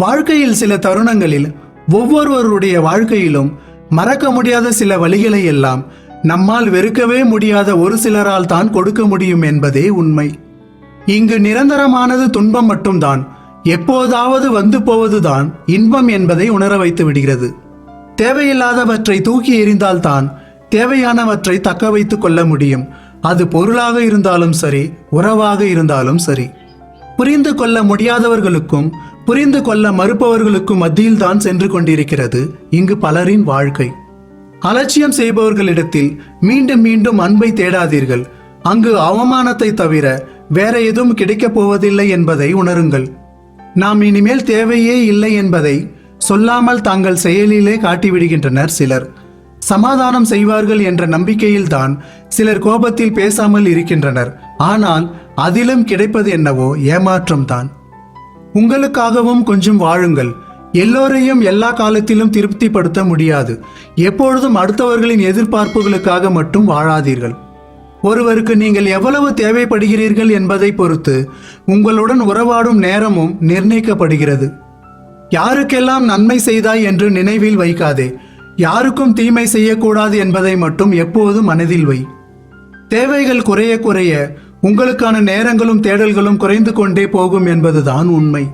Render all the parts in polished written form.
வாழ்க்கையில் சில தருணங்களில் ஒவ்வொருவருடைய வாழ்க்கையிலும் மறக்க முடியாத சில வழிகளை எல்லாம் நம்மால் வெறுக்கவே முடியாத ஒரு சிலரால் தான் கொடுக்க முடியும் என்பதே உண்மை. இங்கு நிரந்தரமானது துன்பம் மட்டும்தான். எப்போதாவது வந்து போவதுதான் இன்பம் என்பதை உணர வைத்து விடுகிறது. தேவையில்லாதவற்றை தூக்கி எறிந்தால்தான் தேவையானவற்றை தக்க வைத்துக் கொள்ள முடியும். அது பொருளாக இருந்தாலும் சரி, உறவாக இருந்தாலும் சரி. புரிந்து கொள்ள முடியாதவர்களுக்கும் புரிந்து கொள்ள மறுப்பவர்களுக்கும் மத்தியில் தான் சென்று கொண்டிருக்கிறது இங்கு பலரின் வாழ்க்கை. அலட்சியம் செய்பவர்களிடத்தில் மீண்டும் மீண்டும் அன்பை தேடாதீர்கள். அங்கு அவமானத்தை தவிர வேற எதுவும் கிடைக்கப் போவதில்லை என்பதை உணருங்கள். நாம் இனிமேல் தேவையே இல்லை என்பதை சொல்லாமல் தாங்கள் செயலிலே காட்டிவிடுகின்றனர் சிலர். சமாதானம் செய்வார்கள் என்ற நம்பிக்கையில்தான் சிலர் கோபத்தில் பேசாமல் இருக்கின்றனர். ஆனால் அதிலும் கிடைப்பது என்னவோ ஏமாற்றம்தான். உங்களுக்காகவும் கொஞ்சம் வாழுங்கள். எல்லோரையும் எல்லா காலத்திலும் திருப்திப்படுத்த முடியாது. எப்பொழுதும் அடுத்தவர்களின் எதிர்பார்ப்புகளுக்காக மட்டும் வாழாதீர்கள். ஒருவருக்கு நீங்கள் எவ்வளவு தேவைப்படுகிறீர்கள் என்பதை பொறுத்து உங்களுடன் உறவாடும் நேரமும் நிர்ணயிக்கப்படுகிறது. யாருக்கெல்லாம் நன்மை செய்தாய் என்று நினைவில் வைக்காதே. யாருக்கும் தீமை செய்யக்கூடாது என்பதை மட்டும் எப்போதும் மனதில் வை. தேவைகள் குறைய குறைய உங்களுக்கான நேரங்களும் தேடல்களும் குறைந்து கொண்டே போகும் என்பதுதான் உண்மை.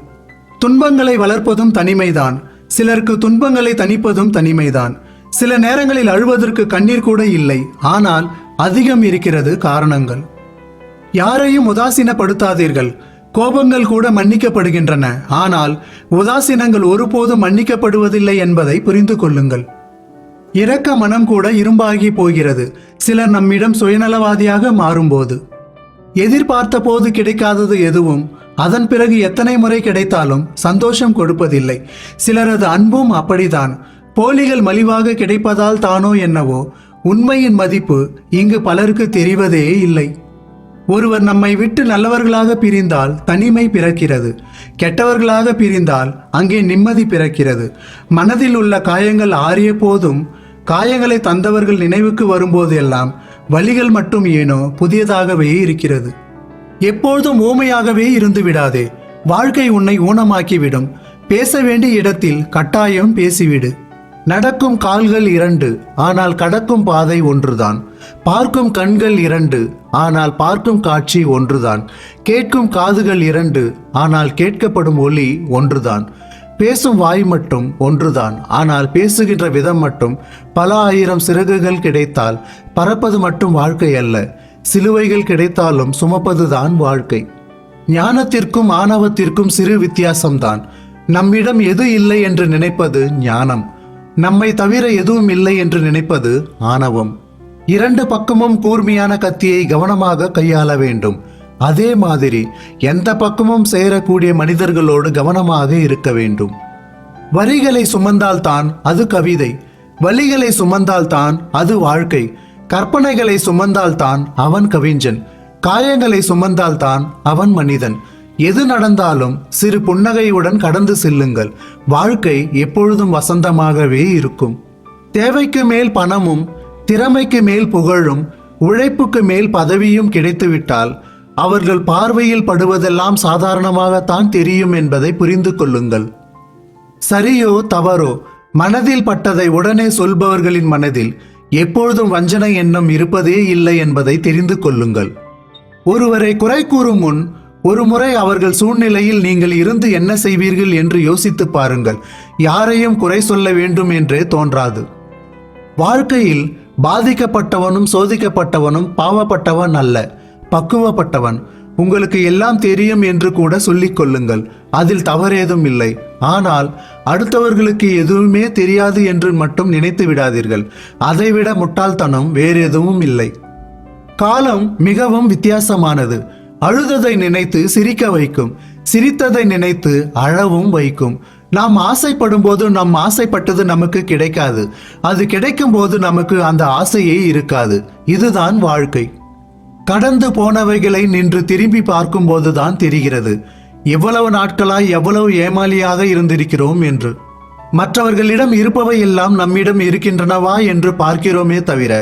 துன்பங்களை வளர்ப்பதும் தனிமைதான். சிலருக்கு துன்பங்களை தணிப்பதும் தனிமைதான். சில நேரங்களில் அழுவதற்கு கண்ணீர் கூட இல்லை. ஆனால் அதிகம் இருக்கிறது காரணங்கள். யாரையும் உதாசீனப்படுத்தாதீர்கள். கோபங்கள் கூட மன்னிக்கப்படுகின்றன. ஆனால் உதாசீனங்கள் ஒருபோதும் மன்னிக்கப்படுவதில்லை என்பதை புரிந்து கொள்ளுங்கள். இரக்க மனம் கூட இரும்பாகி போகிறது சிலர் நம்மிடம் சுயநலவாதியாக மாறும்போது. எதிர்பார்த்த போது கிடைக்காதது எதுவும் அதன் பிறகு எத்தனை முறை கிடைத்தாலும் சந்தோஷம் கொடுப்பதில்லை. சிலரது அன்பும் அப்படித்தான். போலிகள் மலிவாக கிடைப்பதால் தானோ என்னவோ உண்மையின் மதிப்பு இங்கு பலருக்கு தெரிவதே இல்லை. ஒருவர் நம்மை விட்டு நல்லவர்களாக பிரிந்தால் தனிமை பிறக்கிறது. கெட்டவர்களாக பிரிந்தால் அங்கே நிம்மதி பிறக்கிறது. மனதில் உள்ள காயங்கள் ஆறிய போதும் காயங்களை தந்தவர்கள் நினைவுக்கு வரும்போது எல்லாம் வலிகள் மட்டும் ஏனோ புதியதாகவே இருக்கிறது. எப்பொழுதும் ஊமையாகவே இருந்து விடாதே. வாழ்க்கை உன்னை ஊனமாக்கிவிடும். பேச வேண்டிய இடத்தில் கட்டாயம் பேசிவிடு. நடக்கும் கால்கள் இரண்டு, ஆனால் கடக்கும் பாதை ஒன்றுதான். பார்க்கும் கண்கள் இரண்டு, ஆனால் பார்க்கும் காட்சி ஒன்றுதான். கேட்கும் காதுகள் இரண்டு, ஆனால் கேட்கப்படும் ஒலி ஒன்றுதான். பேசும் வாய் மட்டும் ஒன்றுதான், ஆனால் பேசுகின்ற விதம் மட்டும் பல ஆயிரம் சிறகுகள் கிடைத்தால் பறப்பது மட்டும் வாழ்க்கை அல்ல. சிலுவைகள் கிடைத்தாலும் சுமப்பதுதான் வாழ்க்கை. ஞானத்திற்கும் ஆணவத்திற்கும் சிறு வித்தியாசம்தான். நம்மிடம் எது இல்லை என்று நினைப்பது ஞானம். நம்மை தவிர எதுவும் இல்லை என்று நினைப்பது ஆணவம். இரண்டு பக்கமும் கூர்மையான கத்தியை கவனமாக கையாள வேண்டும். அதே மாதிரி எந்த பக்கமும் சேரக்கூடிய மனிதர்களோடு கவனமாக இருக்க வேண்டும். வரிகளை சுமந்தால்தான் அது கவிதை. வலிகளை சுமந்தால்தான் அது வாழ்க்கை. கற்பனைகளை சுமந்தால்தான் அவன் கவிஞன். காயங்களை சுமந்தால்தான் அவன் மனிதன். எது நடந்தாலும் சிறு புன்னகையுடன் கடந்து செல்லுங்கள். வாழ்க்கை எப்பொழுதும் வசந்தமாகவே இருக்கும். தேவைக்கு மேல் பணமும், திறமைக்கு மேல் புகழும், உழைப்புக்கு மேல் பதவியும் கிடைத்துவிட்டால் அவர்கள் பார்வையில் படுவதெல்லாம் சாதாரணமாகத்தான் தெரியும் என்பதை புரிந்து கொள்ளுங்கள். சரியோ தவறோ மனதில் பட்டதை உடனே சொல்பவர்களின் மனதில் எப்பொழுதும் வஞ்சனை எண்ணம் இருப்பதே இல்லை என்பதை தெரிந்து கொள்ளுங்கள். ஒருவரை குறை கூறும் முன் ஒரு முறை அவர்கள் சூழ்நிலையில் நீங்கள் இருந்து என்ன செய்வீர்கள் என்று யோசித்து பாருங்கள். யாரையும் குறை சொல்ல வேண்டும் என்றே தோன்றாது. வாழ்க்கையில் பாதிக்கப்பட்டவனும் சோதிக்கப்பட்டவனும் பாவப்பட்டவன் அல்ல, பக்குவப்பட்டவன். உங்களுக்கு எல்லாம் தெரியும் என்று கூட சொல்லிக் கொள்ளுங்கள். அதில் தவறேதும் இல்லை. ஆனால் அடுத்தவர்களுக்கு எதுவுமே தெரியாது என்று மட்டும் நினைத்து விடாதீர்கள். அதைவிட முட்டாள்தனம் வேறு எதுவும் இல்லை. காலம் மிகவும் வித்தியாசமானது. அழுததை நினைத்து சிரிக்க வைக்கும், சிரித்ததை நினைத்து அழவும் வைக்கும். நாம் ஆசைப்படும் போது நம் ஆசைப்பட்டது நமக்கு கிடைக்காது. அது கிடைக்கும் போது நமக்கு அந்த ஆசையே இருக்காது. இதுதான் வாழ்க்கை. கடந்து போனவைகளை நின்று திரும்பி பார்க்கும் போதுதான் தெரிகிறது எவ்வளவு நாட்களாய் எவ்வளவு ஏமாளியாக இருந்திருக்கிறோம் என்று. மற்றவர்களிடம் இருப்பவை எல்லாம் நம்மிடம் இருக்கின்றனவா என்று பார்க்கிறோமே தவிர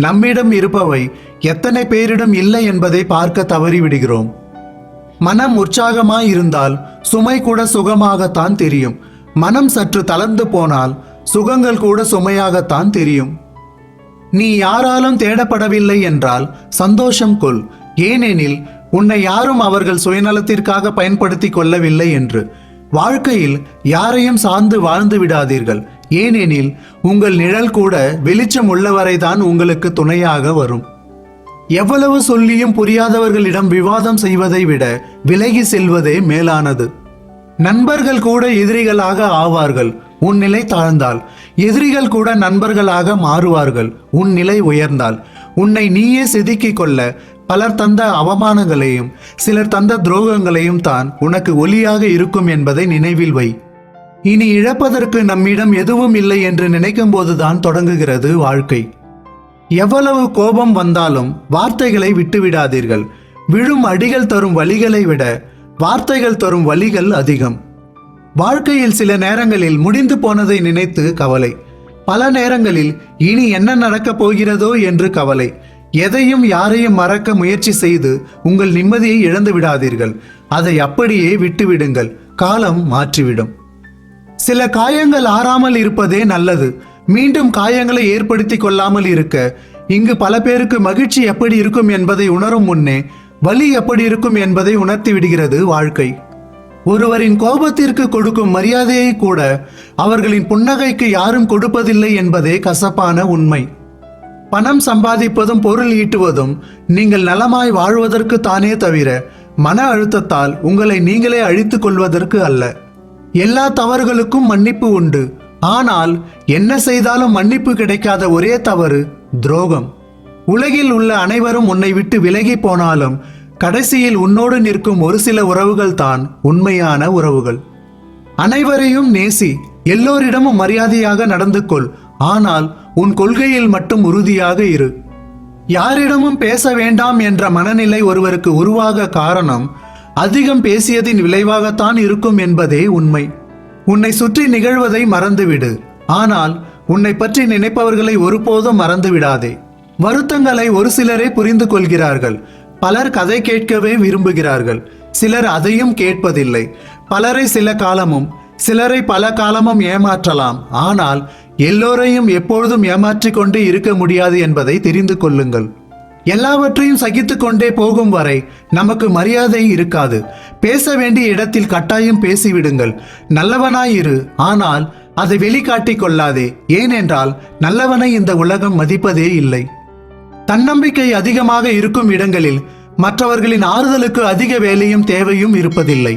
நம்மிடம் இருப்பவை எத்தனை பேரிடம் இல்லை என்பதை பார்க்க தவறிவிடுகிறோம். மனம் உற்சாகமாய் இருந்தால் சுமை கூட சுகமாகத்தான் தெரியும். மனம் சற்று தளர்ந்து போனால் சுகங்கள் கூட சுமையாகத்தான் தெரியும். நீ யாராலும் தேடப்படவில்லை என்றால் சந்தோஷம் கொள். ஏனெனில் உன்னை யாரும் அவர்கள் சுயநலத்திற்காக பயன்படுத்தி கொள்ளவில்லை என்று. வாழ்க்கையில் யாரையும் சார்ந்து வாழ்ந்து விடாதீர்கள். ஏனெனில் உங்கள் நிழல் கூட வெளிச்சம் உள்ளவரைதான் உங்களுக்கு துணையாக வரும். எவ்வளவு சொல்லியும் புரியாதவர்களிடம் விவாதம் செய்வதை விட விலகி செல்வதே மேலானது. நண்பர்கள் கூட எதிரிகளாக ஆவார்கள் உன் நிலை தாழ்ந்தால். எதிரிகள் கூட நண்பர்களாக மாறுவார்கள் உன் நிலை உயர்ந்தால். உன்னை நீயே செதுக்கிக் கொள்ள பலர் தந்த அவமானங்களையும் சிலர் தந்த துரோகங்களையும் தான் உனக்கு ஒலியாக இருக்கும் என்பதை நினைவில் வை. இனி இழப்பதற்கு நம்மிடம் எதுவும் இல்லை என்று நினைக்கும் போதுதான் தொடங்குகிறது வாழ்க்கை. எவ்வளவு கோபம் வந்தாலும் வார்த்தைகளை விட்டுவிடாதீர்கள். விழும் அடிகள் தரும் வலிகளை விட வார்த்தைகள் தரும் வலிகள் அதிகம். வாழ்க்கையில் சில நேரங்களில் முடிந்து போனதை நினைத்து கவலை, பல நேரங்களில் இனி என்ன நடக்கப் போகிறதோ என்று கவலை. எதையும் யாரையும் மறக்க முயற்சி செய்து உங்கள் நிம்மதியை இழந்து விடாதீர்கள். அதை அப்படியே விட்டுவிடுங்கள். காலம் மாற்றிவிடும். சில காயங்கள் ஆறாமல் இருப்பதே நல்லது. மீண்டும் காயங்களை ஏற்படுத்தி கொள்ளாமல் இருக்க இங்கு பல பேருக்கு மகிழ்ச்சி எப்படி இருக்கும் என்பதை உணரும் முன்னே வலி எப்படி இருக்கும் என்பதை உணர்த்தி விடுகிறது வாழ்க்கை. ஒருவரின் கோபத்திற்கு கொடுக்கும் மரியாதையை கூட அவர்களின் புன்னகைக்கு யாரும் கொடுப்பதில்லை என்பதே கசப்பான உண்மை. பணம் சம்பாதிப்பதும் பொருள் ஈட்டுவதும் நீங்கள் நலமாய் வாழ்வதற்கு தானே தவிர மன அழுத்தத்தால் உங்களை நீங்களே அழித்துக் கொள்வதற்கு அல்ல. எல்லா தவறுகளுக்கும் மன்னிப்பு உண்டு. ஆனால் என்ன செய்தாலும் மன்னிப்பு கிடைக்காத ஒரே தவறு துரோகம். உலகில் உள்ள அனைவரும் உன்னை விட்டு விலகி போனாலும் கடைசியில் உன்னோடு நிற்கும் ஒரு சில உறவுகள் தான் உண்மையான உறவுகள். அனைவரையும் நேசி, எல்லோரிடமும் மரியாதையாக நடந்து கொள். ஆனால் உன் கொள்கையில் மட்டும் உறுதியாக இரு. யாரிடமும் பேச வேண்டாம் என்ற மனநிலை ஒருவருக்கு உருவாக காரணம் அதிகம் பேசியதின் விளைவாகத்தான் இருக்கும் என்பதே உண்மை. உன்னை சுற்றி நிகழ்வதை மறந்துவிடு. ஆனால் உன்னை பற்றி நினைப்பவர்களை ஒருபோதும் மறந்து விடாதே. வருத்தங்களை ஒரு சிலரே புரிந்து கொள்கிறார்கள். பலர் கதை கேட்கவே விரும்புகிறார்கள். சிலர் அதையும் கேட்பதில்லை. பலரை சில காலமும் சிலரை பல காலமும் ஏமாற்றலாம். ஆனால் எல்லோரையும் எப்பொழுதும் ஏமாற்றிக் கொண்டே இருக்க முடியாது என்பதை தெரிந்து கொள்ளுங்கள். எல்லாவற்றையும் சகித்து கொண்டே போகும் வரை நமக்கு மரியாதை இருக்காது. பேச வேண்டிய இடத்தில் கட்டாயம் பேசிவிடுங்கள். நல்லவனாயிரு, ஆனால் அதை வெளிக்காட்டிக் கொள்ளாதே. ஏனென்றால் நல்லவனை இந்த உலகம் மதிப்பதே இல்லை. தன்னம்பிக்கை அதிகமாக இருக்கும் இடங்களில் மற்றவர்களின் ஆறுதலுக்கு அதிக வேலையும் தேவையும் இருப்பதில்லை.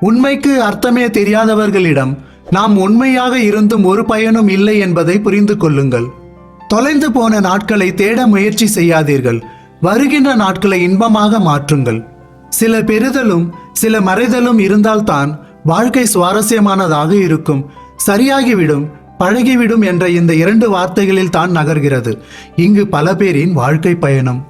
உண்மைக்கு அர்த்தமே தெரியாதவர்களிடம் நாம் உண்மையாக இருந்தும் ஒரு பயனும் இல்லை என்பதை புரிந்து கொள்ளுங்கள். தொலைந்து போன நாட்களை தேட முயற்சி செய்யாதீர்கள். வருகின்ற நாட்களை இன்பமாக மாற்றுங்கள். சில பெறுதலும் சில மறைதலும் இருந்தால்தான் வாழ்க்கை சுவாரஸ்யமானதாக இருக்கும். சரியாகிவிடும், பழகிவிடும் என்ற இந்த 2 வார்த்தைகளில் தான் நகர்கிறது இங்கு பல பேரின் வாழ்க்கை பயணம்.